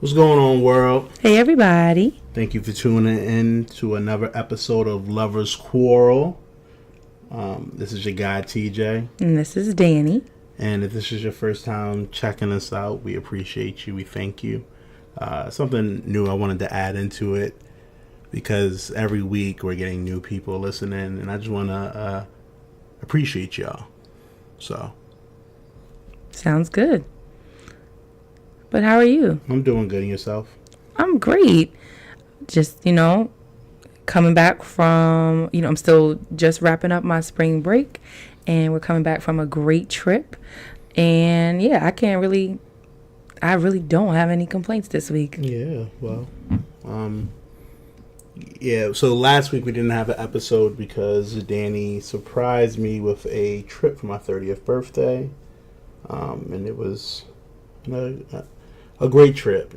What's going on, world? Hey, everybody. Thank you for tuning in to another episode of Lovers Quarrel. This is your guy, TJ. And this is Dani. And if this is your first time checking us out, we appreciate you. We thank you. Something new I wanted to add into it because every week we're getting new people listening, and I just want to appreciate y'all. So. Sounds good. But how are you? I'm doing good. And yourself? I'm great. Just, coming back from, I'm still just wrapping up my spring break, and we're coming back from a great trip. And yeah, I really don't have any complaints this week. Yeah, well, so last week we didn't have an episode because Dani surprised me with a trip for my 30th birthday. And it was a great trip,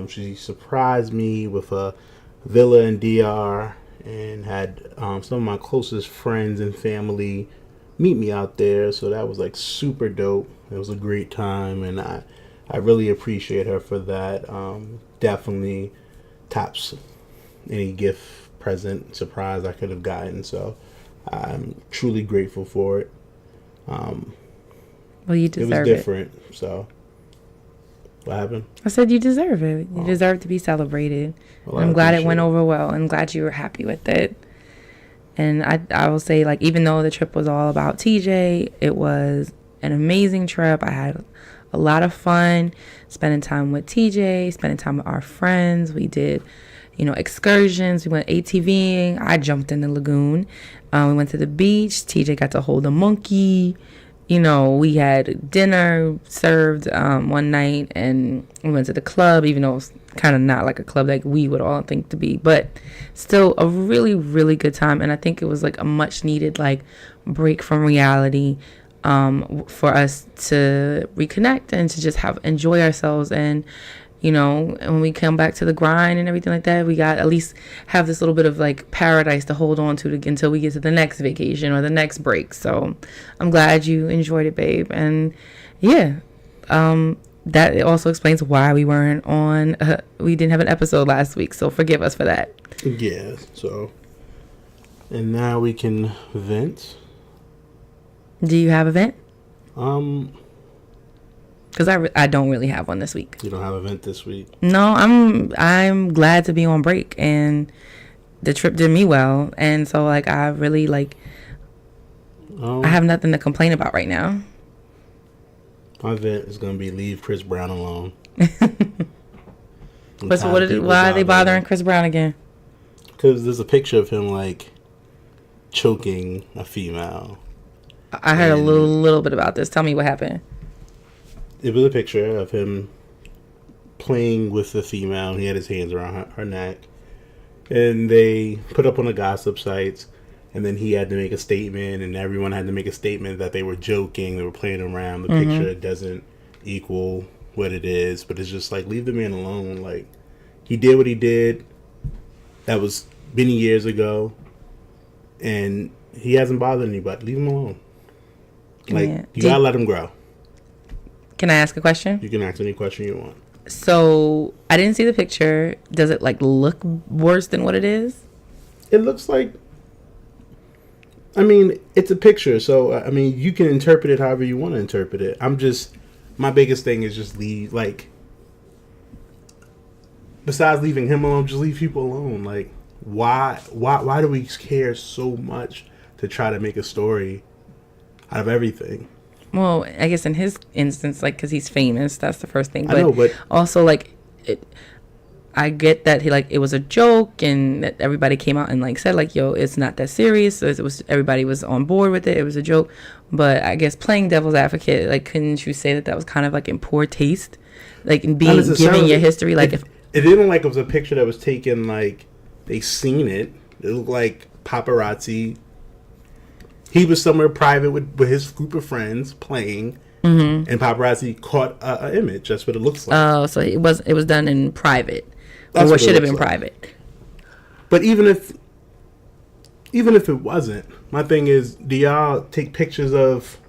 She surprised me with a villa in DR and had some of my closest friends and family meet me out there. So that was like super dope. It was a great time, and I really appreciate her for that. Definitely tops any gift, present, surprise I could have gotten. So I'm truly grateful for it. Well, you deserve it. It was different, so. What happened? I said you deserve it. You deserve to be celebrated. Well, I'm glad it went over well. I'm glad you were happy with it. And I will say, even though the trip was all about TJ, it was an amazing trip. I had a lot of fun spending time with TJ, spending time with our friends. We did, excursions. We went ATVing. I jumped in the lagoon. We went to the beach. TJ got to hold a monkey. We had dinner served one night, and we went to the club, even though it was kind of not like a club like we would all think to be, but still a really, really good time. And I think it was a much needed break from reality for us to reconnect and to just enjoy ourselves. And and when we come back to the grind and everything like that, we got at least have this little bit of paradise to hold on to until we get to the next vacation or the next break. So I'm glad you enjoyed it, babe. And yeah, that also explains why we weren't on. We didn't have an episode last week, so forgive us for that. Yeah. So, and now we can vent. Do you have a vent? Because I don't really have one this week. You don't have an event this week? No, I'm glad to be on break, and the trip did me well, and so I really I have nothing to complain about right now. My event is gonna be leave Chris Brown alone. But so why are they bothering Chris Brown again? Because there's a picture of him choking a female. I heard a little bit about this. Tell me what happened. It was a picture of him playing with the female. He had his hands around her neck. And they put up on the gossip sites. And then he had to make a statement. And everyone had to make a statement that they were joking. They were playing around. The picture doesn't equal what it is. But it's just leave the man alone. He did what he did. That was many years ago. And he hasn't bothered anybody. Leave him alone. You gotta let him grow. Can I ask a question? You can ask any question you want. So, I didn't see the picture. Does it, look worse than what it is? It looks it's a picture. So, you can interpret it however you want to interpret it. My biggest thing is just leave, besides leaving him alone, just leave people alone. Why do we care so much to try to make a story out of everything? Well, I guess in his instance, because he's famous, that's the first thing. But I know, but also, I get that it was a joke, and that everybody came out and said yo, it's not that serious. Everybody was on board with it. It was a joke. But I guess playing devil's advocate, couldn't you say that was kind of in poor taste, in giving your history, if it didn't it was a picture that was taken they seen it. It looked like paparazzi. He was somewhere private with his group of friends playing, and paparazzi caught an image. That's what it looks like. Oh, so it was done in private, or what should have been private. But even if it wasn't, my thing is, do y'all take pictures of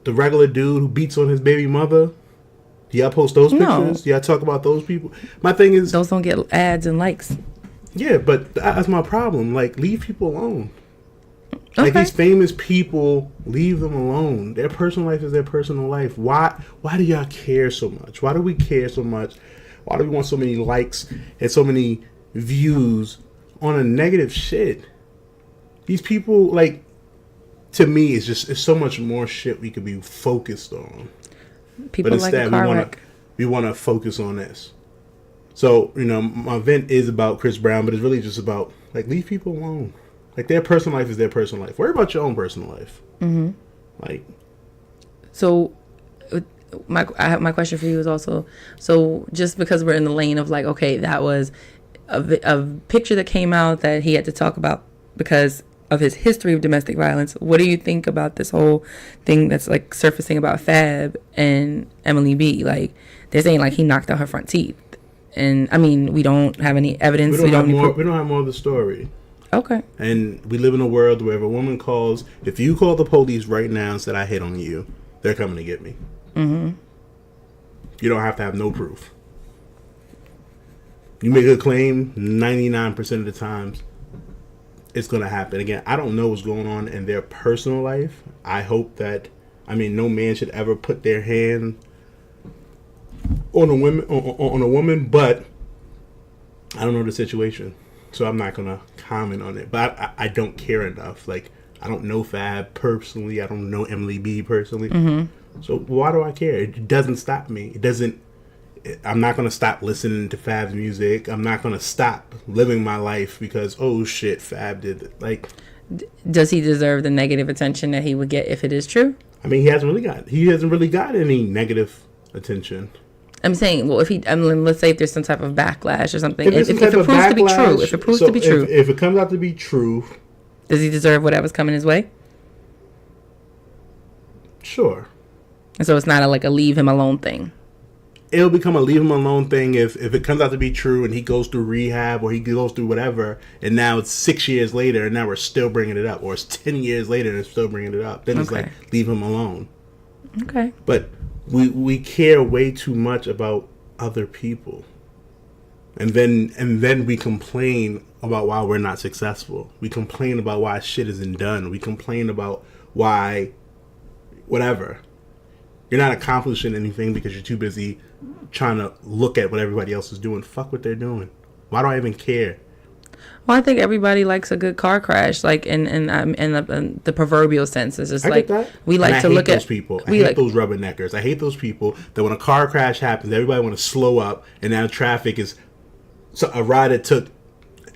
the regular dude who beats on his baby mother Do y'all post those No. pictures? Do y'all talk about those people? My thing is, Those don't get ads and likes. yeah, but that's my problem. Like, leave people alone. Like, Okay. these famous people, leave them alone. Their personal life is their personal life. Why do y'all care so much? Why do we care so much? Why do we want so many likes and so many views on a negative shit? These people, like, to me, it's so much more shit we could be focused on. People But like a instead, car wreck. we want to focus on this. So, my vent is about Chris Brown, but it's really just about, like, leave people alone. Like, their personal life is their personal life. Worry about your own personal life. Mm-hmm. Like, so my question for you is also, so just because we're in the lane of like, okay, that was a picture that came out that he had to talk about because of his history of domestic violence. What do you think about this whole thing that's like surfacing about Fab and Emily B? Like, they're saying like he knocked out her front teeth. And I mean, we don't have any evidence. we don't have more of the story. Okay. And we live in a world where if a woman calls, if you call the police right now and said I hit on you, they're coming to get me. Mm-hmm. You don't have to have no proof. You make a claim, 99% of the times, it's going to happen. Again, I don't know what's going on in their personal life. I hope that, no man should ever put their hand on a woman, but I don't know the situation. So I'm not going to comment on it. But I don't care enough. Like, I don't know Fab personally. I don't know Emily B personally. Mm-hmm. So why do I care? It doesn't stop me. I'm not going to stop listening to Fab's music. I'm not going to stop living my life because, oh shit, Fab did it. Like, does he deserve the negative attention that he would get if it is true? He hasn't really got any negative attention. I'm saying, well, let's say if there's some type of backlash or something, if it proves to be true, if it comes out to be true, does he deserve whatever's coming his way? Sure. And so it's not a leave him alone thing. It'll become a leave him alone thing if it comes out to be true and he goes through rehab or he goes through whatever, and now it's 6 years later and now we're still bringing it up, or it's 10 years later and it's still bringing it up. Then it's like, leave him alone. Okay. But we care way too much about other people, and then we complain about why we're not successful. We complain about why shit isn't done. We complain about why whatever. You're not accomplishing anything because you're too busy trying to look at what everybody else is doing. Fuck what they're doing. Why do I even care? Well, I think everybody likes a good car crash, like in the proverbial sense. It's just like we like to look at those people. I hate those rubberneckers. I hate those people that when a car crash happens, everybody want to slow up, and now traffic is a ride that took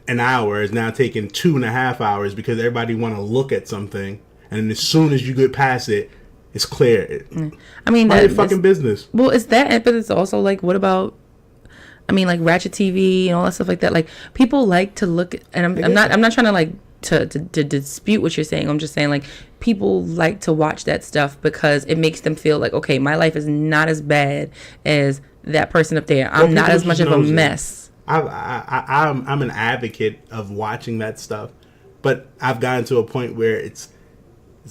an hour is now taking 2.5 hours because everybody want to look at something, and then as soon as you get past it, it's clear. Mind your fucking business. Well, it's that, but it's also like, what about? Like Ratchet TV and all that stuff like that. Like, people like to look at, and I'm not trying to like to dispute what you're saying. I'm just saying, like, people like to watch that stuff because it makes them feel like, okay, my life is not as bad as that person up there. I'm not as much of a mess. I'm an advocate of watching that stuff, but I've gotten to a point where it's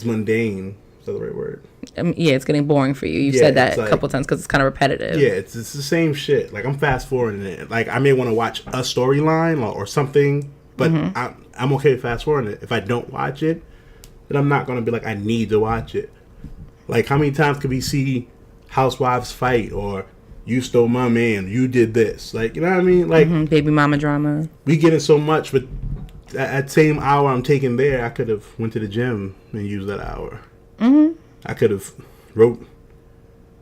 mundane. Is that the right word? Yeah, it's getting boring for you. You've said that a couple times because it's kind of repetitive. Yeah, it's the same shit. Like, I'm fast forwarding it. Like, I may want to watch a storyline or something, but I'm okay with fast forwarding it. If I don't watch it, then I'm not going to be like, I need to watch it. Like, how many times could we see housewives fight, or you stole my man, you did this? Like, you know what I mean? Like, baby mama drama. We get in so much, but at the same hour I'm taking there, I could have went to the gym and used that hour. I could have wrote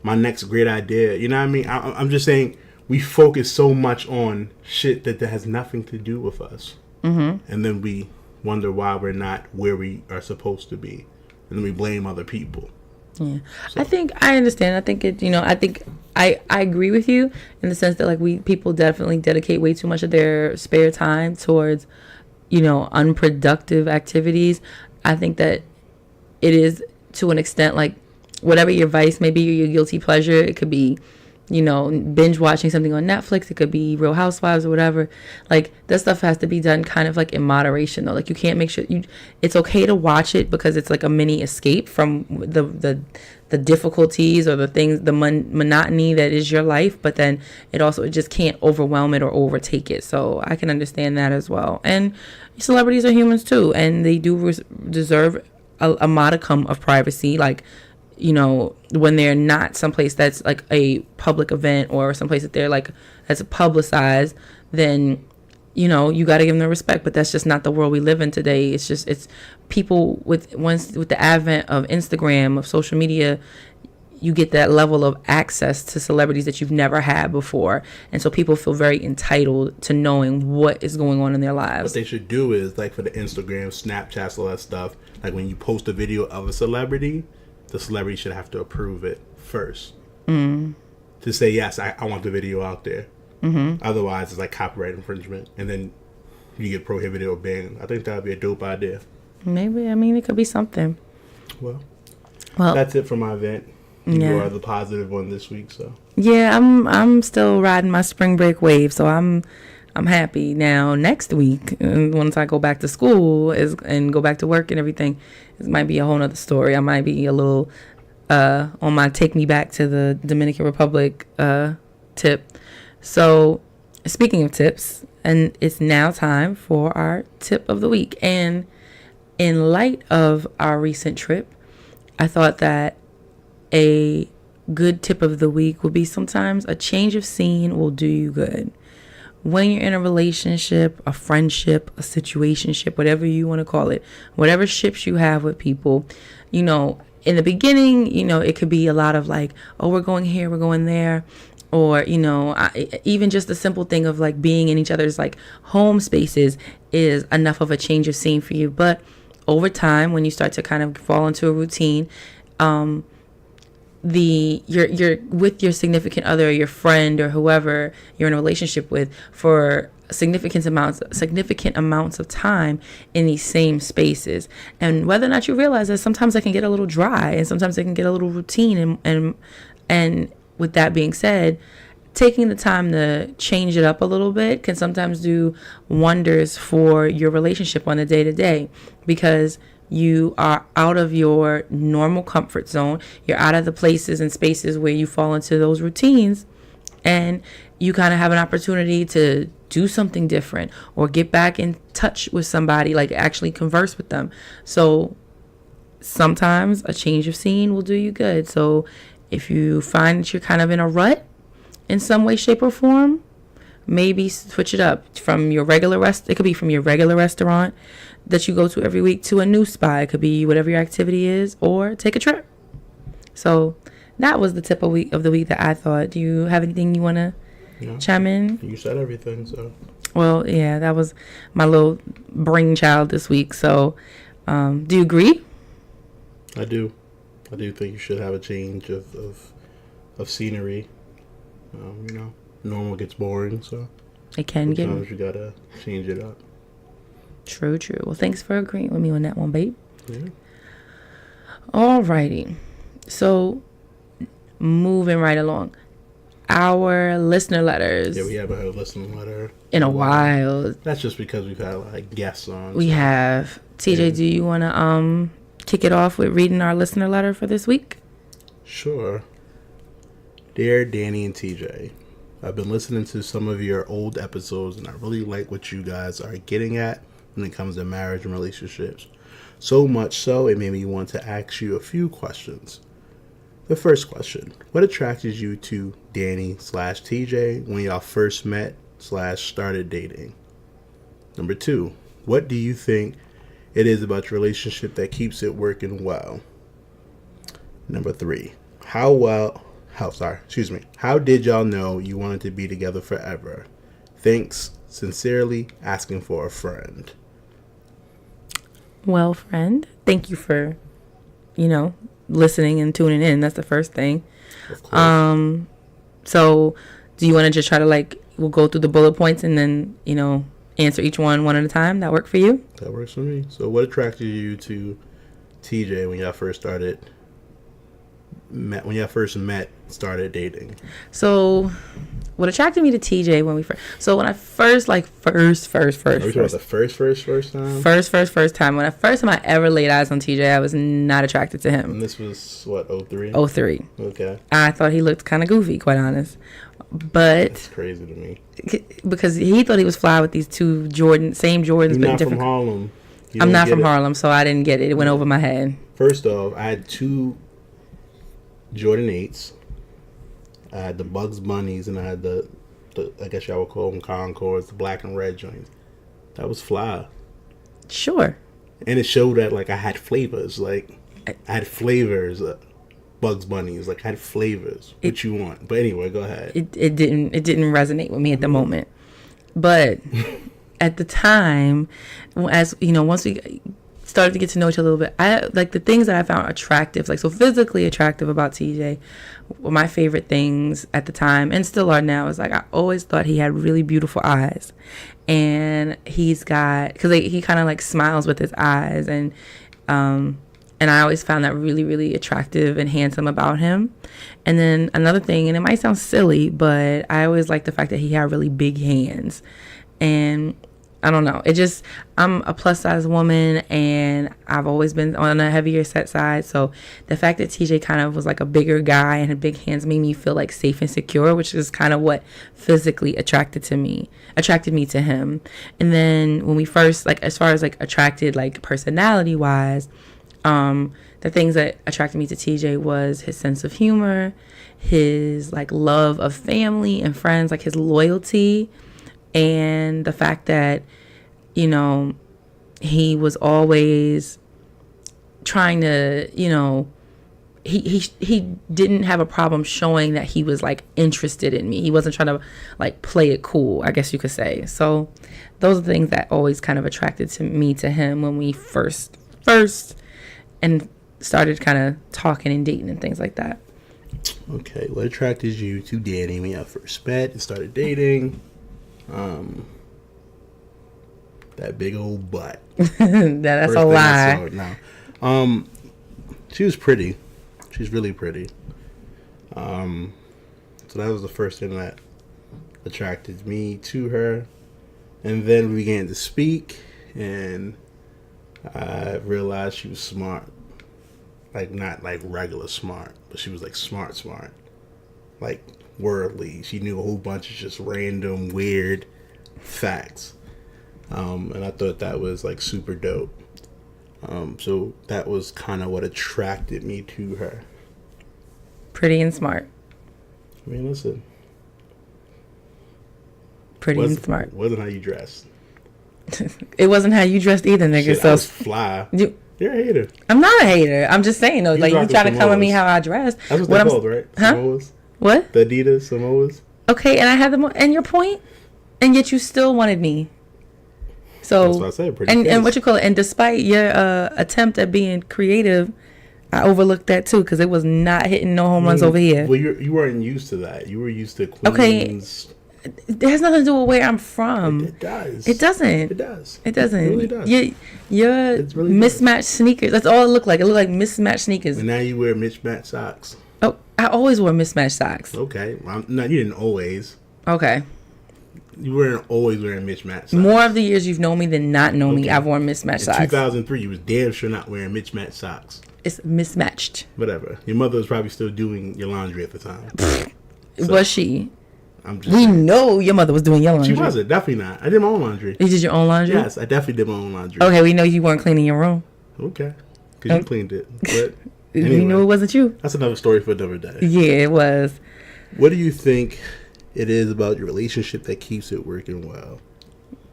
my next great idea. You know what I mean? I'm just saying, we focus so much on shit that has nothing to do with us. And then we wonder why we're not where we are supposed to be. And then we blame other people. Yeah. So. I think I understand. I think I agree with you in the sense that, like, people definitely dedicate way too much of their spare time towards, unproductive activities. I think that it is, to an extent, like, whatever your vice may be, your guilty pleasure, it could be, binge watching something on Netflix. It could be Real Housewives or whatever. Like, that stuff has to be done kind of like in moderation, though. Like, you can't make sure it's okay to watch it because it's like a mini escape from the difficulties or the things, the monotony that is your life. But then it just can't overwhelm it or overtake it. So I can understand that as well. And celebrities are humans too, and they do deserve a modicum of privacy. Like, when they're not someplace that's like a public event or someplace that they're like that's publicized, then you got to give them the respect. But that's just not the world we live in today. It's people with the advent of Instagram, of social media, you get that level of access to celebrities that you've never had before, and so people feel very entitled to knowing what is going on in their lives. What they should do is, like, for the Instagram, Snapchats, all that stuff, like when you post a video of a celebrity, the celebrity should have to approve it first. To say, yes, I want the video out there. Otherwise, it's like copyright infringement. And then you get prohibited or banned. I think that would be a dope idea. Maybe. I mean, it could be something. Well, that's it for my event. You are the positive one this week, so. Yeah, I'm still riding my spring break wave, so I'm happy. Now, next week, once I go back to school and go back to work and everything, this might be a whole nother story. I might be a little on my take me back to the Dominican Republic tip. So, speaking of tips, and it's now time for our tip of the week. And in light of our recent trip, I thought that a good tip of the week would be sometimes a change of scene will do you good. When you're in a relationship, a friendship, a situationship, whatever you want to call it, whatever ships you have with people, in the beginning, it could be a lot of like, oh, we're going here, we're going there. Or, even just the simple thing of like being in each other's like home spaces is enough of a change of scene for you. But over time, when you start to kind of fall into a routine, you're with your significant other, your friend, or whoever you're in a relationship with for significant amounts of time in these same spaces. And whether or not you realize that sometimes it can get a little dry and sometimes it can get a little routine. And with that being said, taking the time to change it up a little bit can sometimes do wonders for your relationship on the day-to-day, because you are out of your normal comfort zone. You're out of the places and spaces where you fall into those routines, and you kind of have an opportunity to do something different or get back in touch with somebody, like actually converse with them. So sometimes a change of scene will do you good. So if you find that you're kind of in a rut in some way, shape, or form, maybe switch it up from your regular it could be from your regular restaurant that you go to every week to a new spot. It could be whatever your activity is, or take a trip. So that was the tip of the week that I thought. Do you have anything you want to chime in? You said everything, so. Well, yeah, that was my little brainchild this week. So do you agree? I do. I do think you should have a change of scenery. Normal gets boring, so it can get. Sometimes you gotta change it up. True. Well, thanks for agreeing with me on that one, babe. Yeah. Alrighty. So, moving right along. Our listener letters. Yeah, we haven't had a listener letter in a while. That's just because we've had like guests on. We have. TJ, do you want to kick it off with reading our listener letter for this week? Sure. Dear Dani and TJ, I've been listening to some of your old episodes, and I really like what you guys are getting at when it comes to marriage and relationships. So much so, it made me want to ask you a few questions. The first question: what attracted you to Dani/TJ when y'all first met/started dating? Number 2, what do you think it is about your relationship that keeps it working well? Number 3, how did y'all know you wanted to be together forever? Thanks, sincerely, asking for a friend. Well, friend, thank you for, listening and tuning in. That's the first thing. Of course. So do you want to just try to we'll go through the bullet points and then, answer each one at a time? That work for you? That works for me. So what attracted you to TJ when y'all first started met, when y'all first met, started dating? So, what attracted me to TJ when we first... So, when I first time? First time? When the first time I ever laid eyes on TJ, I was not attracted to him. And this was, what, 03? 03. Okay. I thought he looked kind of goofy, quite honest. But... That's crazy to me. Because he thought he was fly with these two same Jordans, You're but not different... from Harlem. I'm not from Harlem, so I didn't get it. It went over my head. First off, I had 2 Jordan 8s. I had the Bugs Bunnies, and I had the I guess y'all would call them Concords, the black and red joints. That was fly. Sure. And it showed that, like, I had flavors. Like, I had flavors. Bugs Bunnies. Like, I had flavors. What you want. But anyway, go ahead. It didn't resonate with me at the moment. But at the time, as you know, once we started to get to know each other a little bit, I like the things that I found attractive, like so physically attractive about TJ were my favorite things at the time, and still are now. Is like I always thought he had really beautiful eyes, and he's got, because he kind of like smiles with his eyes, and I always found that really, really attractive and handsome about him. And then another thing, and it might sound silly, but I always liked the fact that he had really big hands. And I don't know, I'm a plus size woman, and I've always been on a heavier set side. So the fact that TJ kind of was like a bigger guy and had big hands made me feel like safe and secure, which is kind of what physically attracted me to him. And then when we first, like, as far as like attracted, like personality wise, the things that attracted me to TJ was his sense of humor, his like love of family and friends, like his loyalty, and the fact that, you know, he was always trying to, you know, he didn't have a problem showing that he was like interested in me. He wasn't trying to like play it cool, I guess you could say. So those are the things that always kind of attracted to him when we first and started kind of talking and dating and things like that. Okay, what attracted you to Dani when y'all first met and started dating? That big old butt. That's a lie. No. She was pretty. She's really pretty. So that was the first thing that attracted me to her. And then we began to speak, and I realized she was smart. Like, not like regular smart, but she was like smart. Like worldly. She knew a whole bunch of just random, weird facts. And I thought that was like super dope. So that was kind of what attracted me to her. Pretty and smart. I mean, listen. Pretty and smart. Wasn't how you dressed. It wasn't how you dressed either, nigga. Shit, so I was fly. You're a hater. I'm not a hater. I'm just saying though, like you try to come at me how I dress. That's what they're called, right? Huh? Samoas? What? The Adidas Samoas. Okay, and I had them. And your point, and yet you still wanted me. So that's what I said. Pretty and what you call it? And despite your attempt at being creative, I overlooked that too because it was not hitting no home runs over here. Well, you weren't used to that. You were used to Queens. Okay. It has nothing to do with where I'm from. It does. It doesn't. It does. It doesn't. It really does. Your really mismatched sneakers. That's all it looked like. It looked like mismatched sneakers. And now you wear mismatched socks. Oh, I always wore mismatched socks. Okay. No, you didn't always. Okay. You weren't always wearing mismatched socks. More of the years you've known me than not known me, I've worn mismatched socks. In 2003, you was damn sure not wearing mismatched socks. It's mismatched. Whatever. Your mother was probably still doing your laundry at the time. Was she? We know your mother was doing your laundry. She wasn't. Definitely not. I did my own laundry. You did your own laundry? Yes, I definitely did my own laundry. Okay, we know you weren't cleaning your room. Okay. Because you cleaned it. But anyway, we knew it wasn't you. That's another story for another day. Yeah, it was. What do you think it is about your relationship that keeps it working well?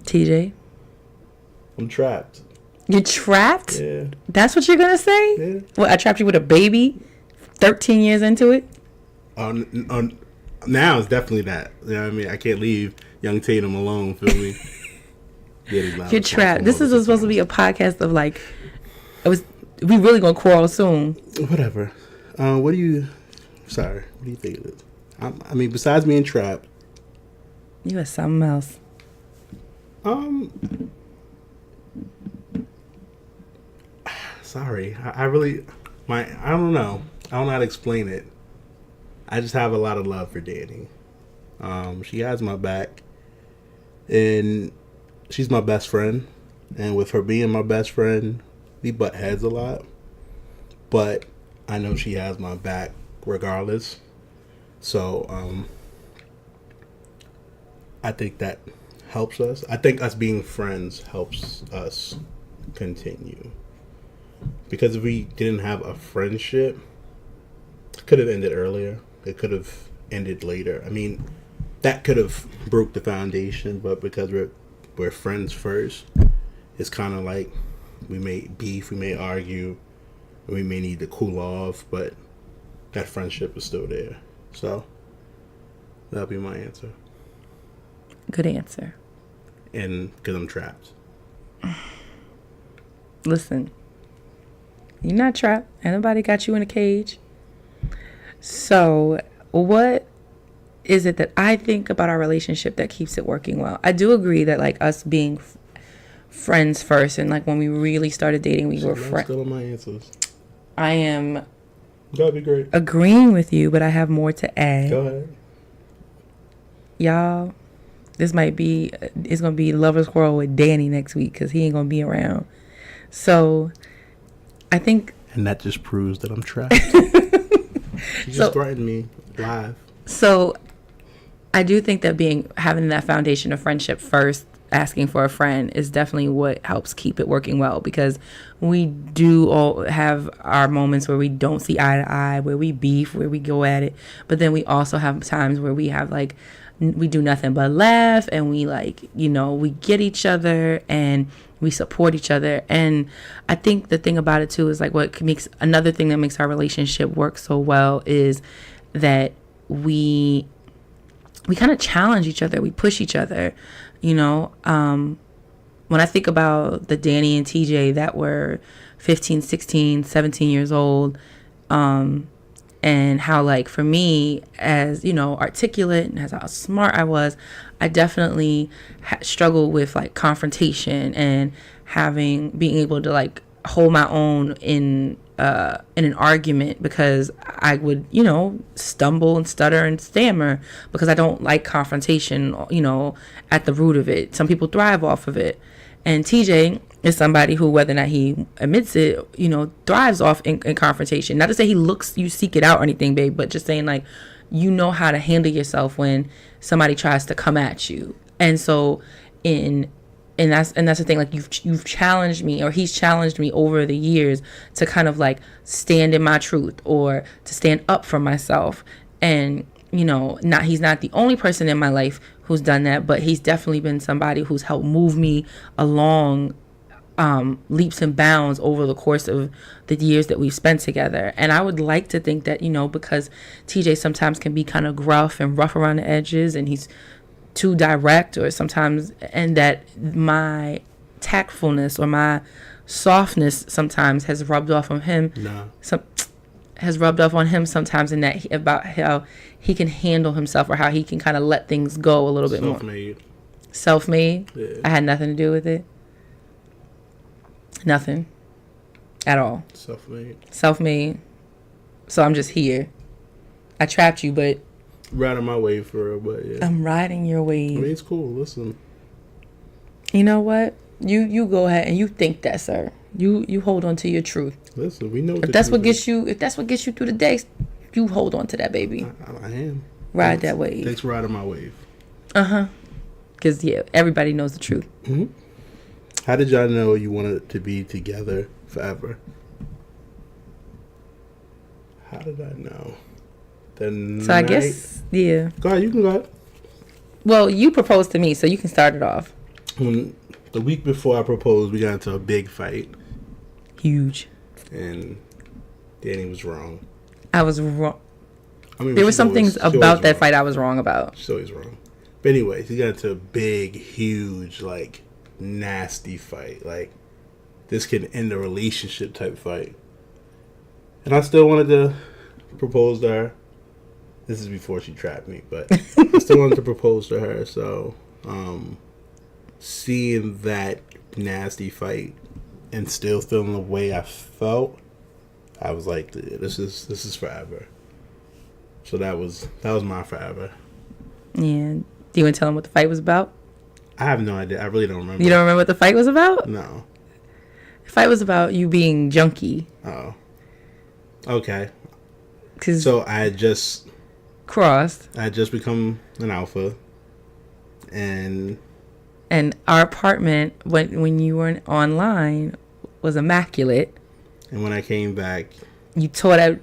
TJ? I'm trapped. You're trapped? Yeah. That's what you're going to say? Yeah. What, I trapped you with a baby 13 years into it? Now it's definitely that. You know what I mean? I can't leave young Tatum alone, feel me? You're trapped. This is supposed to be a podcast of like, we really gonna quarrel soon. Whatever. What do you think it is? I mean, besides being trapped. You are something else. Sorry. I don't know. I don't know how to explain it. I just have a lot of love for Dani. She has my back, and she's my best friend. And with her being my best friend, we butt heads a lot. But I know she has my back regardless. So I think that helps us. I think us being friends helps us continue. Because if we didn't have a friendship, it could have ended earlier. It could have ended later. I mean, that could have broke the foundation, but because we're friends first, it's kind of like we may beef, we may argue, we may need to cool off, but that friendship is still there. So that'll be my answer. Good answer. And because I'm trapped. Listen, you're not trapped. Ain't nobody got you in a cage. So what is it that I think about our relationship that keeps it working well? I do agree that like us being friends first, and like when we really started dating, we were friends. Still on my answers. I am. That'd be great. Agreeing with you, but I have more to add. Go ahead. Y'all, it's going to be Lovers Quarrel with Dani next week because he ain't going to be around. So, I think... And that just proves that I'm trapped. She just threatened me live. So, I do think that having that foundation of friendship first, asking for a friend, is definitely what helps keep it working well, because we do all have our moments where we don't see eye to eye, where we beef, where we go at it, but then we also have times where we have like we do nothing but laugh, and we like, you know, we get each other and we support each other. And I think the thing about it too is like another thing that makes our relationship work so well is that we kind of challenge each other, we push each other. You know, when I think about the Dani and TJ that were 15, 16, 17 years old, and how, like, for me, as, you know, articulate and as how smart I was, I definitely struggled with, like, confrontation and being able to, like, hold my own in an argument, because I would, you know, stumble and stutter and stammer because I don't like confrontation, you know, at the root of it. Some people thrive off of it. And TJ is somebody who, whether or not he admits it, you know, thrives off in confrontation. Not to say you seek it out or anything, babe, but just saying, like, you know how to handle yourself when somebody tries to come at you. And so And that's the thing, like you've challenged me, or he's challenged me over the years to kind of like stand in my truth or to stand up for myself. And, you know, he's not the only person in my life who's done that, but he's definitely been somebody who's helped move me along leaps and bounds over the course of the years that we've spent together. And I would like to think that, you know, because TJ sometimes can be kind of gruff and rough around the edges, and he's too direct, or sometimes, and that my tactfulness or my softness sometimes has rubbed off on him. Has rubbed off on him sometimes, in that about how he can handle himself, or how he can kind of let things go a little bit more. Self-made. Yeah. I had nothing to do with it. Nothing at all. Self-made. So I'm just here. I trapped you, but riding my wave for real, but yeah. I'm riding your wave. I mean, it's cool. Listen. You know what? You go ahead and you think that, sir. You hold on to your truth. Listen, we know if that's what gets you through the day, you hold on to that, baby. I am. Ride that wave. Thanks for riding my wave. Because yeah, everybody knows the truth. Mm-hmm. How did y'all know you wanted to be together forever? How did I know? So I guess, yeah. Go ahead, you can go ahead. Well, you proposed to me, so you can start it off. The week before I proposed, we got into a big fight. Huge. And Dani was wrong. I was wrong. I mean, there were some things about that fight I was wrong about. She's always wrong. But anyways, he got into a big, huge, like, nasty fight. Like, this could end a relationship type fight. And I still wanted to propose to her. This is before she trapped me, but I still wanted to propose to her. So, seeing that nasty fight and still feeling the way I felt, I was like, this is forever. So that was my forever. Yeah. Do you want to tell him what the fight was about? I have no idea. I really don't remember. You don't remember what the fight was about? No. The fight was about you being junky. Oh. Okay. So I had just crossed. I had just become an alpha, and our apartment when you weren't online was immaculate. And when I came back, you tore that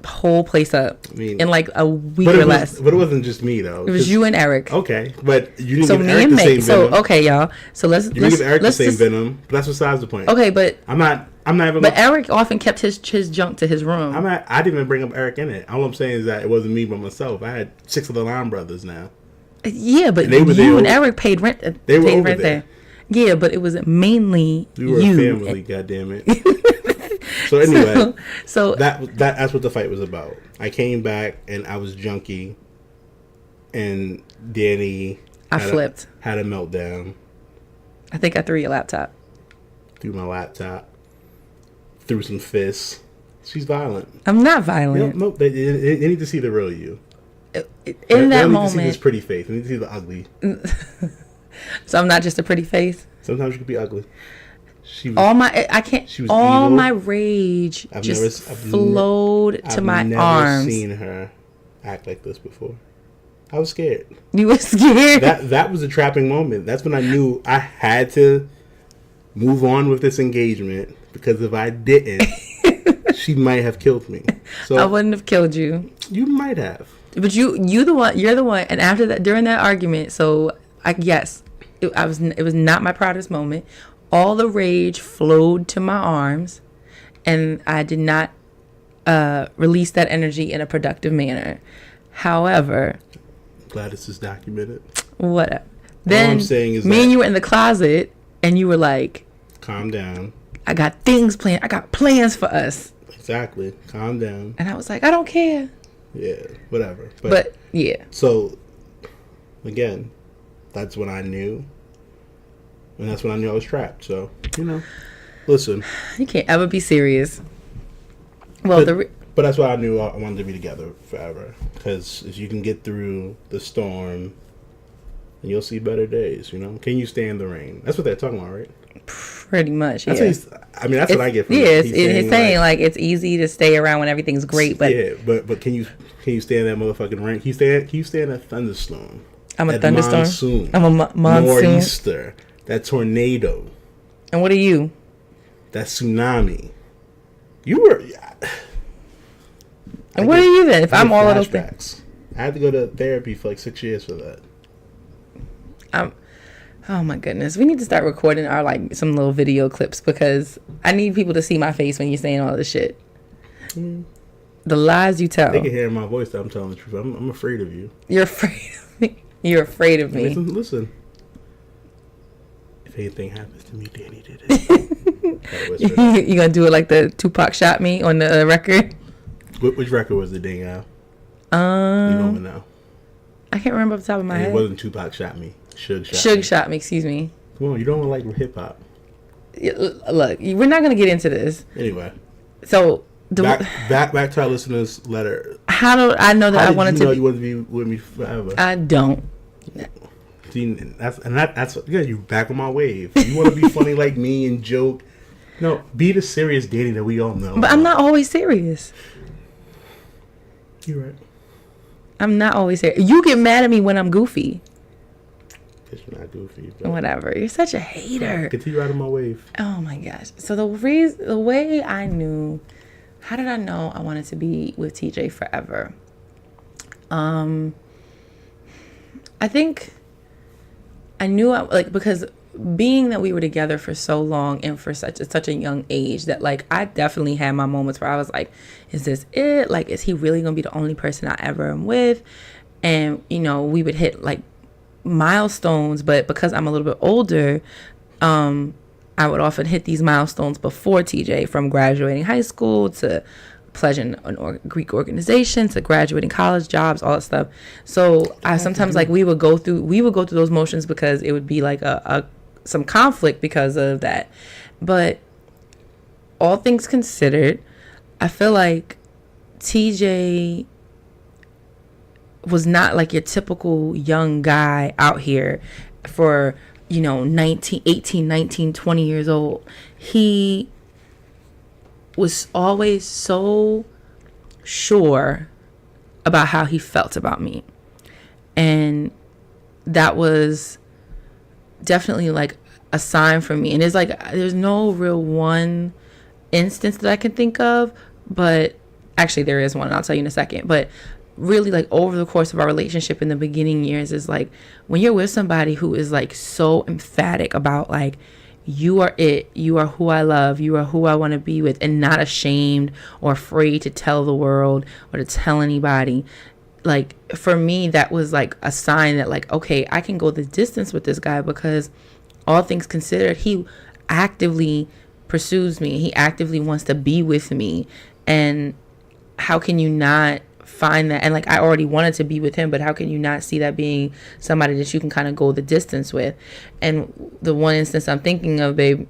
whole place up in like a week or less. But it wasn't just me though. It was you and Eric. Okay, but you didn't give Eric the same venom. Okay, y'all. So let's you didn't give Eric the same venom. But that's besides the point. Okay, but I'm not even. But Eric often kept his junk to his room. I didn't even bring up Eric in it. All I'm saying is that it wasn't me but myself. I had 6 of the Line brothers now. Yeah, but you and Eric paid rent. They were over there. Yeah, but it was mainly we were a family. Goddamn it. So anyway, so that's what the fight was about. I came back and I was junky, and Dani had a meltdown. I think I threw your laptop. Threw my laptop. Threw some fists. She's violent. I'm not violent. No, they need to see the real you. In that moment, to see this pretty face. They need to see the ugly. So I'm not just a pretty face. Sometimes you can be ugly. All evil. My rage flowed to my arms. I've never seen her act like this before. I was scared. You were scared? That was a trapping moment. That's when I knew I had to move on with this engagement, because if I didn't, she might have killed me. So I wouldn't have killed you. You might have. But you're the one. And after that, during that argument, so it was not my proudest moment. All the rage flowed to my arms, and I did not release that energy in a productive manner. However, glad this is documented. Whatever. Then all I'm saying is me and you were in the closet, and you were like, "Calm down. I got things planned. I got plans for us." Exactly. Calm down. And I was like, "I don't care." Yeah, whatever. But yeah. So again, that's when I knew. And that's when I knew I was trapped. So, listen. You can't ever be serious. Well, but that's why I knew I wanted to be together forever. Because if you can get through the storm, then you'll see better days, Can you stand the rain? That's what they're talking about, right? Pretty much, yeah. That's what I get from it. Yeah, he's saying like it's easy to stay around when everything's great, but... Yeah, but can you stand that motherfucking rain? Can you stand that thunderstorm? I'm a thunderstorm? Monsoon. I'm a monsoon. Nor'easter. That tornado. And what are you? That tsunami. You were... And what are you then? If I'm all of those things. I had to go to therapy for like 6 years for that. Oh my goodness. We need to start recording our some little video clips, because I need people to see my face when you're saying all this shit. Mm. The lies you tell. They can hear in my voice that I'm telling the truth. I'm afraid of you. You're afraid of me. You're afraid of me. Listen. If anything happens to me, Dani did it. You gonna do it like the Tupac shot me on the record? Which record was it, Dang Al? You don't even know. I can't remember off the top of my head. It wasn't Tupac shot me. Suge shot me, excuse me. Come on, you don't like hip hop. Look, we're not gonna get into this. Anyway. So back to our listeners' letter. How do I know that I wanted to? You wanted to be with me forever. I don't. That's good. You back on my wave. You want to be funny like me and joke. No, be the serious Dani that we all know. But I'm not always serious. You're right. I'm not always serious. You get mad at me when I'm goofy. Because you're not goofy. Whatever. You're such a hater. Continue out of my wave. Oh my gosh. So the way I knew, how did I know I wanted to be with TJ forever? I think I knew because being that we were together for so long and for such a young age, that I definitely had my moments where I was like, is this it? Is he really gonna be the only person I ever am with? And we would hit milestones, but because I'm a little bit older, I would often hit these milestones before TJ, from graduating high school to pledging a Greek organization to graduating college, jobs, all that stuff. So I sometimes we would go through those motions, because it would be some conflict because of that. But all things considered, I feel like TJ was not like your typical young guy out here for, 18, 19, 20 years old. He was always so sure about how he felt about me. And that was definitely like a sign for me. And there's no real one instance that I can think of, but actually there is one, and I'll tell you in a second. But really, like, over the course of our relationship in the beginning years is like when you're with somebody who is like so emphatic about like, you are it, you are who I love, you are who I want to be with, and not ashamed or afraid to tell the world or to tell anybody. Like, for me, that was like a sign that like, okay, I can go the distance with this guy, because all things considered, he actively pursues me, he actively wants to be with me. And how can you not find that? And like, I already wanted to be with him, but how can you not see that being somebody that you can kind of go the distance with? And the one instance I'm thinking of, babe,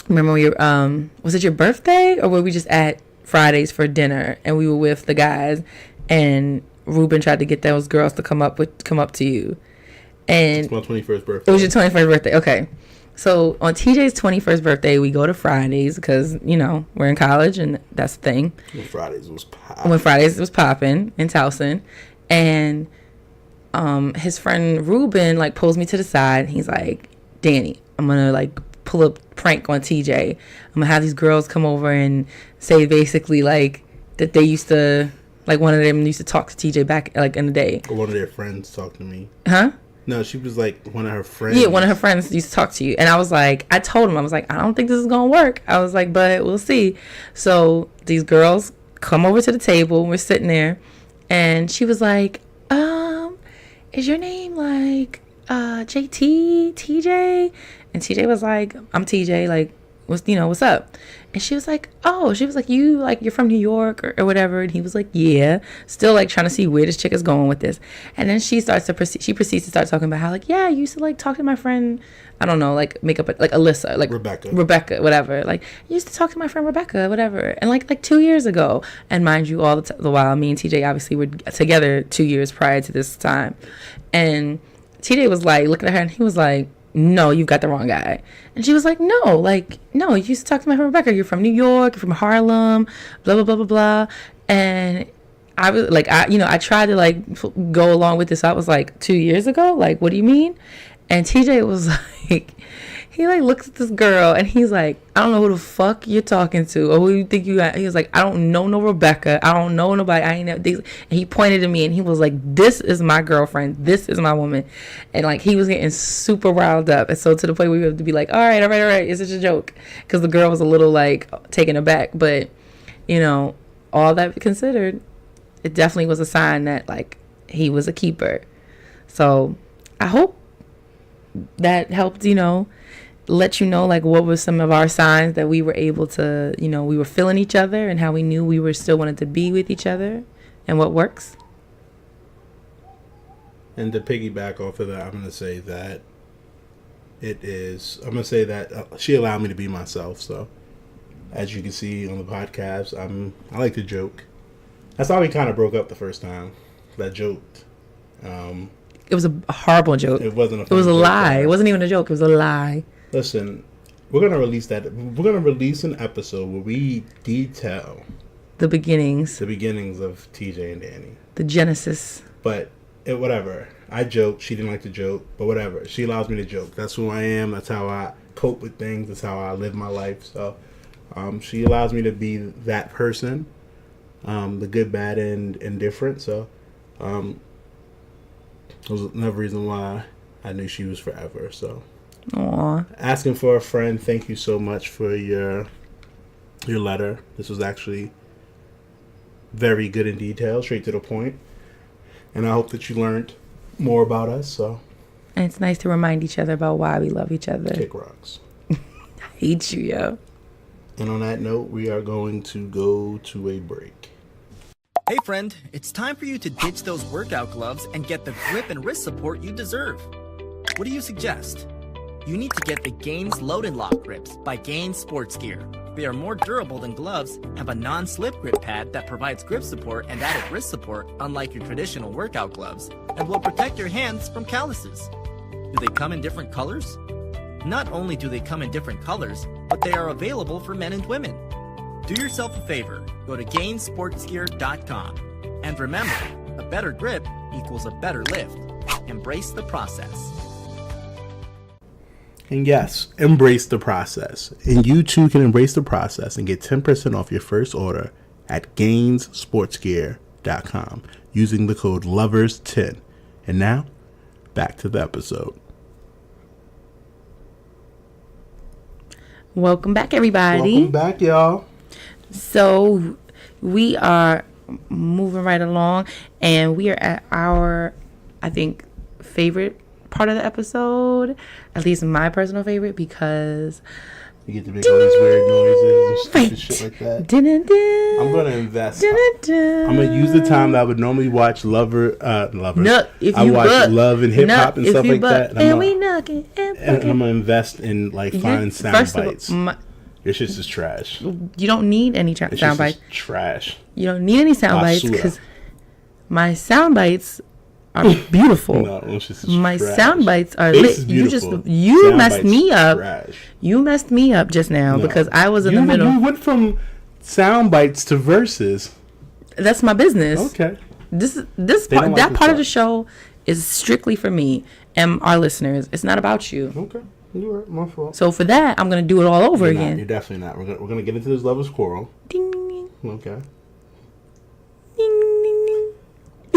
remember when was it your birthday, or were we just at Fridays for dinner and we were with the guys, and Ruben tried to get those girls to come up to you? And it's my 21st birthday. It was your 21st birthday. Okay. So on TJ's 21st birthday, we go to Fridays because, we're in college and that's the thing. When Fridays was popping in Towson. And his friend Ruben like pulls me to the side. He's like, Dani, I'm going to like pull a prank on TJ. I'm going to have these girls come over and say basically like that they used to, like one of them used to talk to TJ back like in the day. Or one of their friends talked to me. Huh? No, she was like one of her friends. Yeah, one of her friends used to talk to you. And I was like, I told him, I was like, I don't think this is going to work. I was like, but we'll see. So these girls come over to the table. We're sitting there. And she was like, is your name like JT, TJ? And TJ was like, I'm TJ. Like, what's up? And she was like, you're from New York or whatever. And he was like, yeah, still like trying to see where this chick is going with this. And then she proceeds to start talking about how like, yeah, I used to like talk to my friend, I don't know, like make up like Alyssa, like Rebecca, whatever. Like, I used to talk to my friend Rebecca, whatever. And like 2 years ago. And mind you, all the while, me and TJ obviously were together 2 years prior to this time. And TJ was like looking at her, and he was like, no, you've got the wrong guy. And she was like, no, you used to talk to my friend Rebecca. You're from New York, you're from Harlem, blah, blah, blah, blah, blah. And I was like, I tried to like go along with this. I was like, 2 years ago? Like, what do you mean? And TJ was like, he like looks at this girl and he's like, I don't know who the fuck you're talking to or who you think you got. He was like, I don't know no Rebecca. I don't know nobody. I ain't never. And he pointed at me and he was like, this is my girlfriend. This is my woman. And like, he was getting super riled up. And so to the point where we have to be like, all right. It's just a joke. Because the girl was a little like taken aback. But, all that considered, it definitely was a sign that like he was a keeper. So I hope that helped, let you know like what were some of our signs that we were able to, we were feeling each other and how we knew we were still wanted to be with each other and what works. And to piggyback off of that, I'm going to say that she allowed me to be myself. So as you can see on the podcast, I like to joke. That's how we kind of broke up the first time. That joked. It was a horrible joke. It wasn't It was a lie. It wasn't even a joke. It was a lie. Listen, we're going to release that. We're going to release an episode where we detail the beginnings of TJ and Dani. The genesis. But whatever. I joked. She didn't like to joke. But whatever. She allows me to joke. That's who I am. That's how I cope with things. That's how I live my life. So she allows me to be that person. The good, bad, and indifferent. So that was another reason why I knew she was forever. So, aww. Asking for a friend. Thank you so much for your letter. This was actually very good in detail, straight to the point. And I hope that you learned more about us. So, and it's nice to remind each other about why we love each other. Kick rocks. I hate you, yo. And on that note, we are going to go to a break. Hey friend, it's time for you to ditch those workout gloves and get the grip and wrist support you deserve. What do you suggest? You need to get the Gainz Load and Lock grips by Gainz Sports Gear. They are more durable than gloves, have a non-slip grip pad that provides grip support and added wrist support unlike your traditional workout gloves, and will protect your hands from calluses. Do they come in different colors? Not only do they come in different colors, but they are available for men and women. Do yourself a favor, go to GainzSportsGear.com. And remember, a better grip equals a better lift. Embrace the process. And yes, embrace the process. And you too can embrace the process and get 10% off your first order at GainzSportsGear.com using the code LOVERS10. And now, back to the episode. Welcome back, everybody. Welcome back, y'all. So we are moving right along, and we are at our, I think, favorite part of the episode, at least my personal favorite, because you get to make all these weird noises and shit like that. I'm going to invest. I'm going to use the time that I would normally watch Lovers. No, if I you watch buck, Love and Hip Hop and stuff like that. And I'm going to invest in like finding sound bites. Your shit's just trash. You don't need any sound bites. Trash. You don't need any sound bites because my sound bites are beautiful. No, it's just my trash. Sound bites are lit. You messed me up. Trash. You messed me up just now because I was in the middle. You went from sound bites to verses. That's my business. Okay. This part, that part of the show is strictly for me and our listeners. It's not about you. Okay. You're right. My fault. So for that, I'm gonna do it all over again. You're definitely not. We're gonna get into this Lovers Quarrel. Ding ding ding. Okay. Ding ding ding.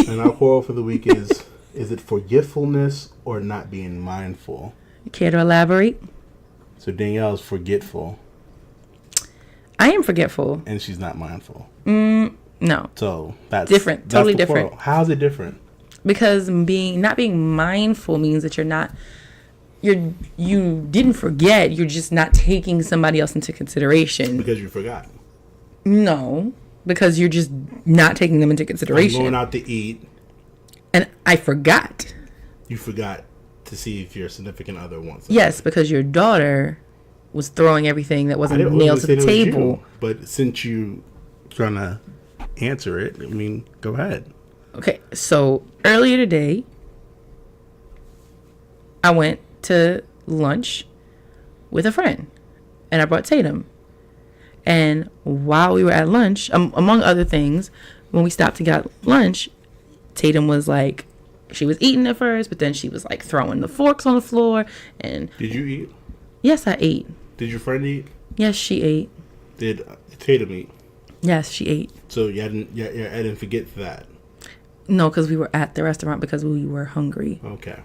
And our quarrel for the week is it forgetfulness or not being mindful? You care to elaborate? So Danielle's forgetful. I am forgetful. And she's not mindful. No. So that's different. That's totally different. Quarrel. How's it different? Because not being mindful means that you didn't forget. You're just not taking somebody else into consideration. Because you forgot. No. Because you're just not taking them into consideration. I'm going out to eat. And I forgot. You forgot to see if your significant other wants something. Yes, because your daughter was throwing everything that wasn't nailed to the table. But since you trying to answer it, I mean, go ahead. Okay, so earlier today, I went to lunch with a friend, and I brought Tatum. And while we were at lunch, among other things, when we stopped to get lunch, Tatum was like, she was eating at first, but then she was like throwing the forks on the floor. And did you eat? Yes, I ate. Did your friend eat? Yes, she ate. Did Tatum eat? Yes, she ate. So I didn't forget that. No, because we were at the restaurant because we were hungry. Okay.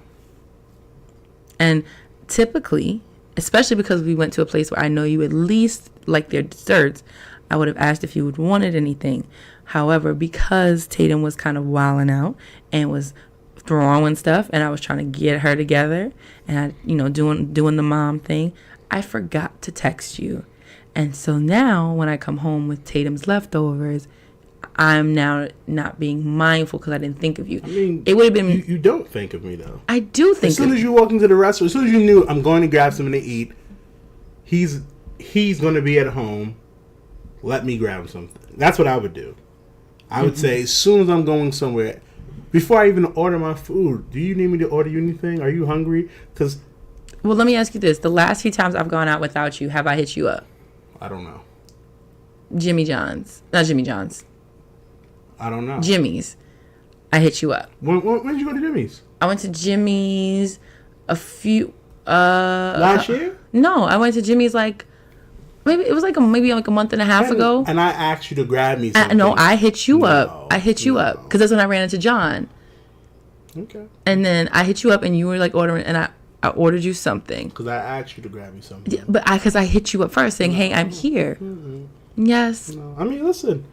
And typically, especially because we went to a place where I know you at least like their desserts, I would have asked if you would wanted anything. However, because Tatum was kind of wilding out and was throwing stuff, and I was trying to get her together, and I, doing the mom thing, I forgot to text you. And so now when I come home with Tatum's leftovers, I'm now not being mindful because I didn't think of you. I mean, it would have been. You don't think of me though. I do think. As soon as you walked into the restaurant, as soon as you knew I'm going to grab something to eat, he's going to be at home. Let me grab something. That's what I would do. I would say as soon as I'm going somewhere, before I even order my food, do you need me to order you anything? Are you hungry? Because. Well, let me ask you this: the last few times I've gone out without you, have I hit you up? I don't know. Jimmy John's, not Jimmy John's. I don't know. Jimmy's. I hit you up. When did you go to Jimmy's? I went to Jimmy's a few. Last year? No, I went to Jimmy's like maybe it was like a month and a half ago. And I asked you to grab me something. No, I hit you up. I hit you up because that's when I ran into John. Okay. And then I hit you up and you were like ordering, and I ordered you something. Because I asked you to grab me something. Yeah, but because I hit you up first saying, "Hey, I'm here." Yes. No. I mean, listen.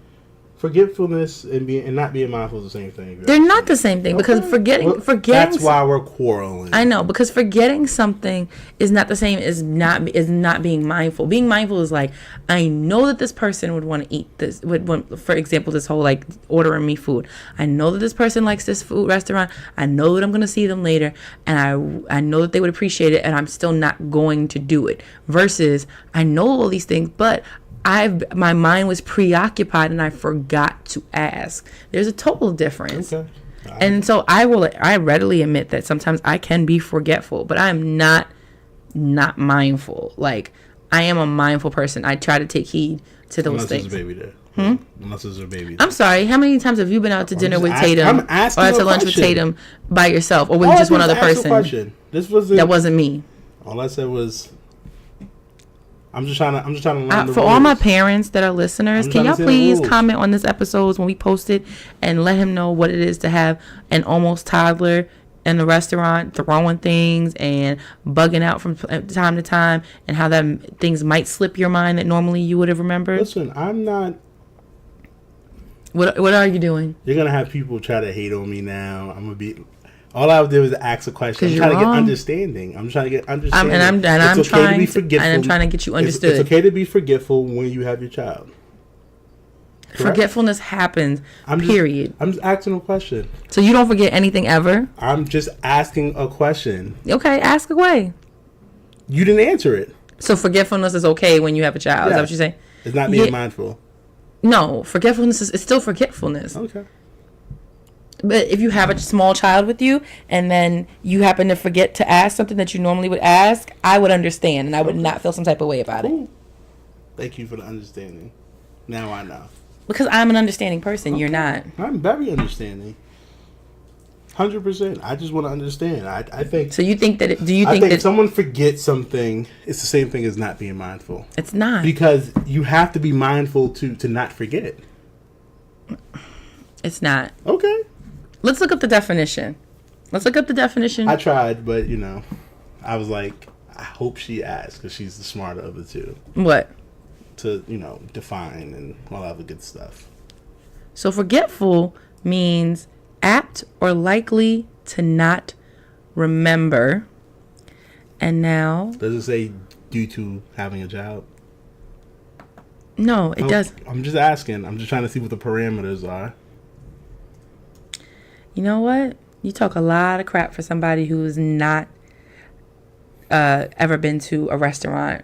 Forgetfulness and not being mindful is the same thing. They're not the same thing because forgetting. That's why we're quarreling. I know, because forgetting something is not the same as not being mindful. Being mindful is like, I know that this person would want to eat this. Would want, for example, this whole like ordering me food. I know that this person likes this food restaurant. I know that I'm going to see them later, and I know that they would appreciate it, and I'm still not going to do it. Versus, I know all these things, but my mind was preoccupied and I forgot to ask. There's a total difference. Okay. And so I readily admit that sometimes I can be forgetful, but I am not mindful. Like, I am a mindful person. I try to take heed to those things. Unless there's a baby there. Unless there's a baby there. I'm sorry. How many times have you been out to dinner with Tatum? I'm asking or to lunch with Tatum by yourself, or with just one other person? That wasn't me. All I said was, I'm just trying to learn the rules. For all my parents that are listeners, can y'all please comment on this episode when we post it and let him know what it is to have an almost toddler in the restaurant throwing things and bugging out from time to time, and how that things might slip your mind that normally you would have remembered. Listen, I'm not. What are you doing? You're gonna have people try to hate on me now. I'm gonna be. All I did was ask a question. I'm trying to get understanding. I'm trying to get understanding. I'm trying to get you understood. It's okay to be forgetful when you have your child. Correct? Forgetfulness happens. Period. I'm just asking a question. So you don't forget anything ever? I'm just asking a question. Okay, ask away. You didn't answer it. So forgetfulness is okay when you have a child. Is that what you're saying? It's not being mindful. No, forgetfulness is still forgetfulness. Okay. But if you have a small child with you and then you happen to forget to ask something that you normally would ask, I would understand and I would not feel some type of way about it. Thank you for the understanding. Now I know. Because I'm an understanding person. You're not. I'm very understanding. 100%. I just want to understand. I think. So you think that? If someone forgets something, it's the same thing as not being mindful. It's not, because you have to be mindful to not forget. It's not. Okay. Let's look up the definition. I tried, but I was like, I hope she asks because she's the smarter of the two. What? To define and all that good stuff. So forgetful means apt or likely to not remember. And now, does it say due to having a child? No, it does. I'm just asking. I'm just trying to see what the parameters are. You know what? You talk a lot of crap for somebody who's not ever been to a restaurant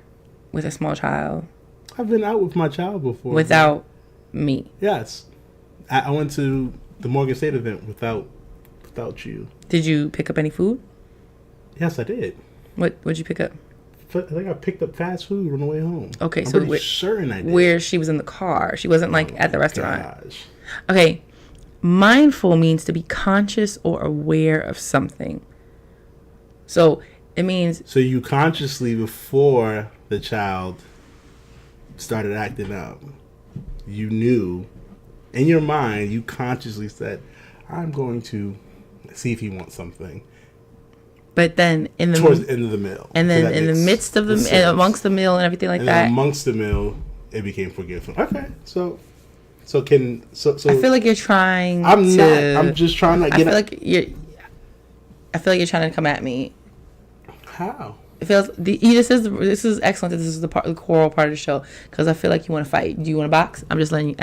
with a small child. I've been out with my child before. Without me? Yes. I went to the Morgan State event without you. Did you pick up any food? Yes, I did. What'd you pick up? I think I picked up fast food on the way home. Okay, I'm pretty certain I did. Where she was in the car. She wasn't at the restaurant. Gosh. Okay. Mindful means to be conscious or aware of something. So it means... So you consciously, before the child started acting up, you knew, in your mind, you consciously said, I'm going to see if he wants something. But then towards the end of the meal. And then in the midst of amongst the meal and everything like that. Amongst the meal, it became forgetful. Okay, so I feel like you're trying. I'm just trying to get. I feel like you're trying to come at me. How? It feels this is excellent. This is the quarrel part of the show because I feel like you want to fight. Do you want to box? I'm just letting you.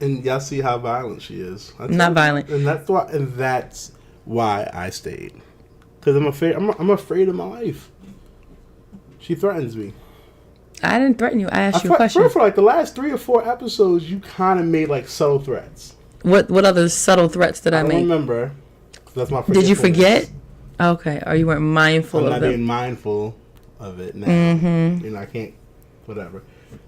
And y'all see how violent she is. Not violent. And that's why I stayed. Because I'm afraid of my life. She threatens me. I didn't threaten you. I asked you a question. For the last 3 or 4 episodes, you kind of made subtle threats. What other subtle threats did I make? I don't remember. That's my. Did you forget? Okay. Or you weren't mindful of it? I'm not being mindful of it now. Mm-hmm. I can't. Whatever.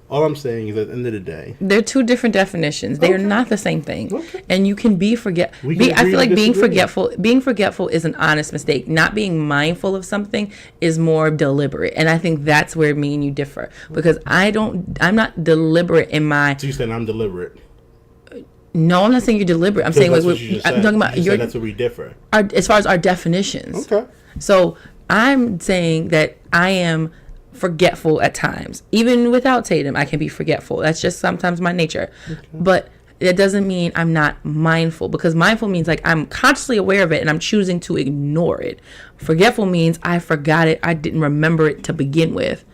All I'm saying is, at the end of the day, they're two different definitions. They are not the same thing. Okay. And you can be forgetful. I feel like being forgetful is an honest mistake. Not being mindful of something is more deliberate. And I think that's where me and you differ. Because I'm not deliberate in my... So you saying I'm deliberate? No, I'm not saying you're deliberate. I'm saying I'm talking about that's where we differ. As far as our definitions. Okay. So I'm saying that I am forgetful at times. Even without Tatum, I can be forgetful. That's just sometimes my nature. Okay. But it doesn't mean I'm not mindful, because mindful means I'm consciously aware of it and I'm choosing to ignore it. Forgetful means I forgot it. I didn't remember it to begin with.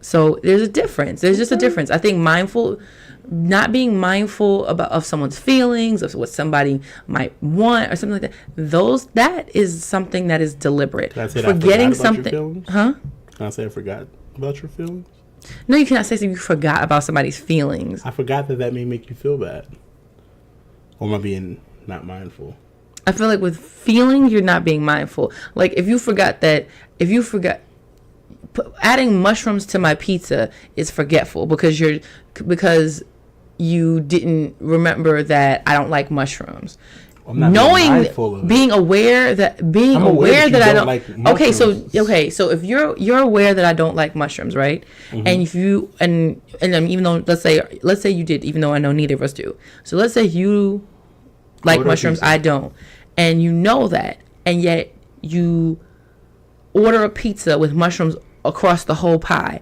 So there's a difference. There's just a difference. I think not being mindful of someone's feelings, of what somebody might want or something like that. That is something that is deliberate. Forgetting something. Huh? Can I say I forgot about your feelings? No, you cannot say you forgot about somebody's feelings. I forgot that may make you feel bad. Or am I being not mindful? I feel like with feelings, you're not being mindful. Like if you forgot adding mushrooms to my pizza is forgetful because you didn't remember that I don't like mushrooms. I'm not being aware that I don't like mushrooms. Okay, so if you're aware that I don't like mushrooms, right? Mm-hmm. And if you and even though let's say you did, even though I know neither of us do. So let's say you like mushrooms, I don't, and you know that, and yet you order a pizza with mushrooms across the whole pie.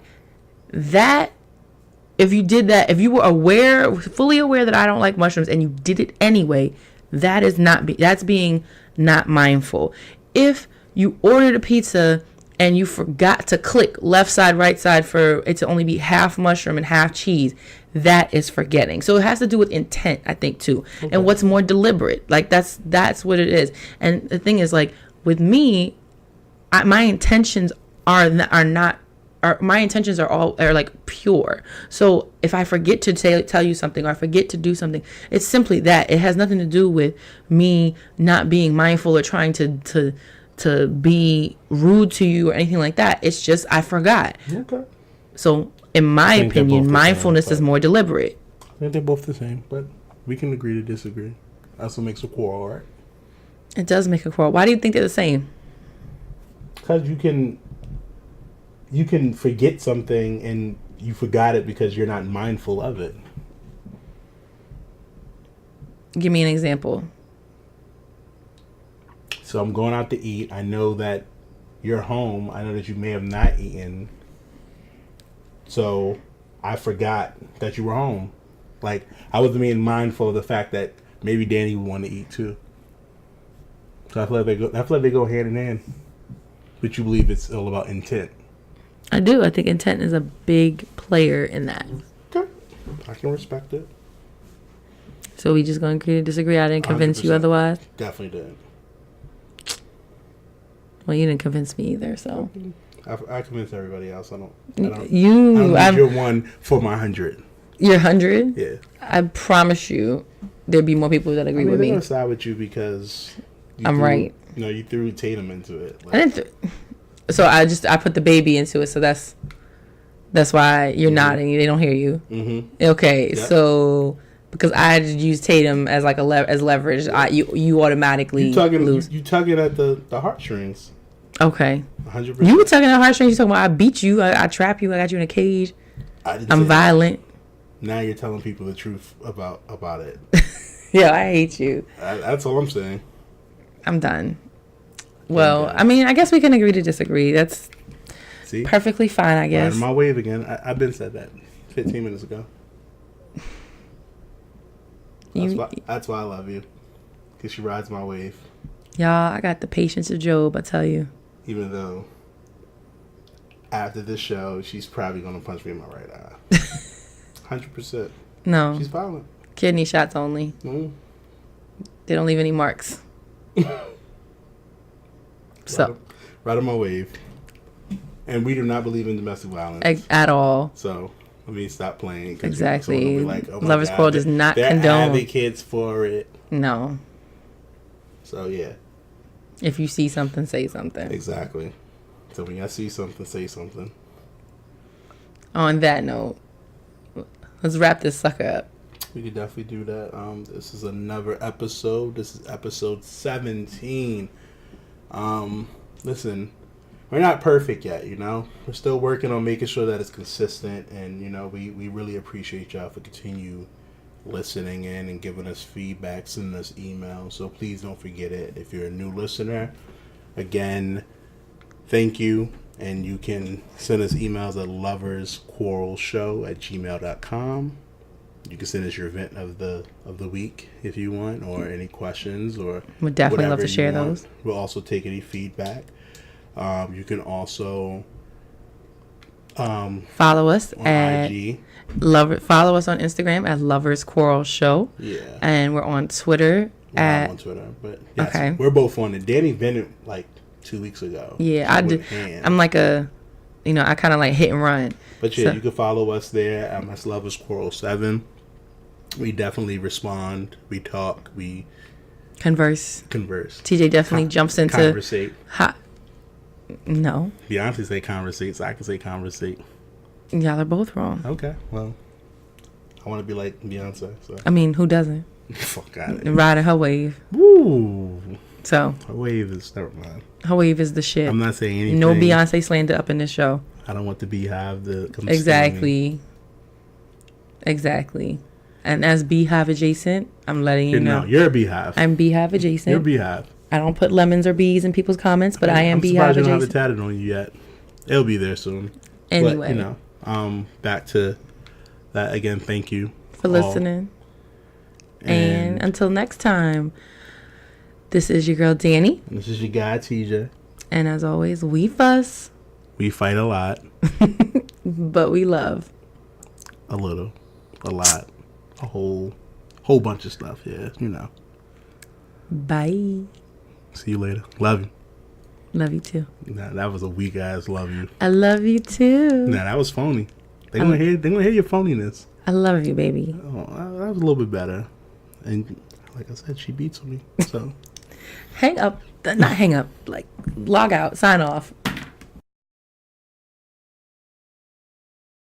That if you did that, if you were fully aware that I don't like mushrooms and you did it anyway, that's being not mindful. If you ordered a pizza and you forgot to click left side, right side for it to only be half mushroom and half cheese, that is forgetting. So it has to do with intent, I think, too. Okay. And what's more deliberate. Like that's what it is. And the thing is, like with me, my intentions are like pure. So if I forget to tell you something or I forget to do something, it's simply that. It has nothing to do with me not being mindful or trying to be rude to you or anything like that. It's just I forgot. Okay. So in my opinion, mindfulness is more deliberate. I think they're both the same, but we can agree to disagree. That's what makes a quarrel, right? It does make a quarrel. Why do you think they're the same? Because you can forget something and you forgot it because you're not mindful of it. Give me an example. So I'm going out to eat. I know that you're home. I know that you may have not eaten. So I forgot that you were home. Like, I wasn't being mindful of the fact that maybe Danny would want to eat too. So I feel like they go hand in hand. But you believe it's all about intent. I do. I think intent is a big player in that. Okay. I can respect it. So we just going to agree to disagree? I didn't convince 100%. You otherwise? Definitely did. Well, you didn't convince me either, so. I convinced everybody else. I don't need your one for my 100. Your 100? Yeah. I promise you there'd be more people that agree with me. I'm going to side with you because I'm right. You threw Tatum into it. Like, I didn't so I put the baby into it, so that's why you're nodding. They don't hear you. Mm-hmm. Okay, yep. So because I use Tatum as like as leverage, you automatically lose. You tugging at the heartstrings. Okay. 100%. You were tugging at heartstrings. You talking about I beat you, I trap you, I got you in a cage. I'm violent. Now you're telling people the truth about it. Yeah, I hate you. That's all I'm saying. I'm done. Well, I mean, I guess we can agree to disagree. That's perfectly fine, I guess. Riding my wave again. I've been said that 15 minutes ago. That's why I love you. Because she rides my wave. Y'all, I got the patience of Job, I tell you. Even though after this show, she's probably going to punch me in my right eye. 100%. No. She's violent. Kidney shots only. Mm-hmm. They don't leave any marks. So right on my wave. And we do not believe in domestic violence at all. So let me stop playing. Exactly. Like, Lovers Quarrel does not condone. They're advocates for it. No. So yeah. If you see something, say something. Exactly. So when I see something, say something. On that note, let's wrap this sucker up. We could definitely do that. This is another episode. This is episode 17. Listen, we're not perfect yet, We're still working on making sure that it's consistent, and, we really appreciate y'all for continue listening in and giving us feedback, sending us emails. So please don't forget it. If you're a new listener, again, thank you. And you can send us emails at loversquarrelshow@gmail.com. You can send us your event of the week if you want, or any questions, or we'd definitely love to share those. We'll also take any feedback. You can also follow us at IG. Follow us on Instagram at Lovers Quarrel Show. Yeah, and we're on Twitter. I'm on Twitter, but yes, okay, we're both on it. Danny vented like 2 weeks ago. Yeah, I do. I'm like a I kind of like hit and run. But yeah, you can follow us there at That's Lovers Quarrel 7. We definitely respond. We talk. We converse. TJ definitely jumps into conversate. No. Beyonce say conversate, so I can say conversate. Y'all are both wrong. Okay, well, I want to be like Beyonce. So. I mean, who doesn't? Fuck out of it. Riding her wave. Woo. So. Her wave is, never mind. Her wave is the shit. I'm not saying anything. No Beyonce slander up in this show. I don't want the Beehive to come Exactly. And as Beehive adjacent, I'm letting you know. No, you're a Beehive. I'm Beehive adjacent. You're a Beehive. I don't put lemons or bees in people's comments, but I am Beehive adjacent. I'm surprised you don't have it tatted on you yet. It'll be there soon. Anyway. But, back to that again. Thank you for listening. And until next time, this is your girl, Dani. This is your guy, TJ. And as always, we fuss. We fight a lot. But we love. A little. A lot. A whole bunch of stuff. Yeah, Bye. See you later. Love you. Love you too. Nah, that was a weak ass love you. I love you too. Nah, that was phony. They gonna hear your phoniness. I love you, baby. Oh, that was a little bit better. And like I said, she beats me. So hang up. Not hang up. Like log out. Sign off.